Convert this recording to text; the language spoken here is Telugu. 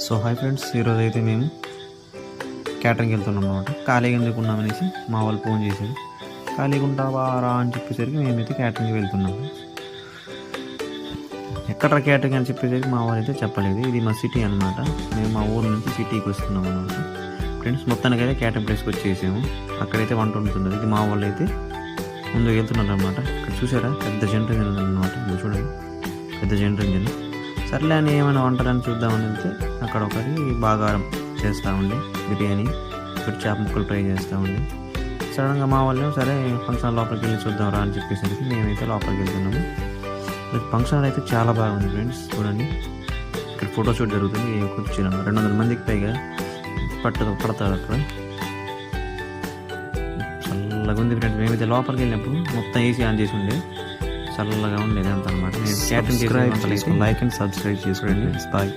సో హాయ్ ఫ్రెండ్స్, ఈరోజు అయితే మేము క్యాటరింగ్కి వెళ్తున్నాం అనమాట. ఖాళీగా ఎందుకున్నామనేసి మా వాళ్ళు ఫోన్ చేశారు. ఖాళీగా ఉంటావా రా అని చెప్పేసరికి మేమైతే క్యాటరింగ్కి వెళ్తున్నాము. ఎక్కడ క్యాటరింగ్ అని చెప్పేసరికి మా వాళ్ళు అయితే చెప్పలేదు. ఇది మా సిటీ అనమాట. మేము మా ఊరు నుంచి సిటీకి వస్తున్నాం అనమాట. ఫ్రెండ్స్ మొత్తానికి అయితే క్యాటరింగ్ ప్లేస్కి వచ్చేసాము. అక్కడైతే వంట ఉంటున్నది. ఇది మా వాళ్ళు అయితే ముందుకు వెళ్తున్నారు అనమాట. ఇక్కడ చూసారా, పెద్ద జంట ఇంజన్ ఉందన్నమాట. మీరు చూడండి, పెద్ద జంట ఇంజన్. సర్లే అని ఏమైనా వంటలని చూద్దామని వెళ్తే అక్కడ ఒకటి బాగారం చేస్తూ ఉండి, బిర్యానీ ఒకటి చేప ముక్కలు ట్రై చేస్తూ ఉండి, సడన్గా మా వాళ్ళు సరే ఫంక్షన్ లోపలికి వెళ్ళి చూద్దాం రా అని చెప్పేసరికి మేమైతే లోపలికి వెళ్తున్నాము. ఫంక్షన్ అయితే చాలా బాగుంది ఫ్రెండ్స్. చూడండి, ఇక్కడ ఫోటోషూట్ జరుగుతుంది. కూర్చున్నాము 200 మందికి పైగా పడతారు అక్కడ. చల్లగా ఉంది ఫ్రెండ్స్. మేమైతే లోపలికి వెళ్ళినప్పుడు మొత్తం ఏసీ ఆన్ చేసి ఉండే, చల్లగా ఉండేది అంత అనమాట. నేను క్యాటరింగ్ చేసి లైక్ అండ్ సబ్స్క్రైబ్ చేసుకోండి. బాయ్.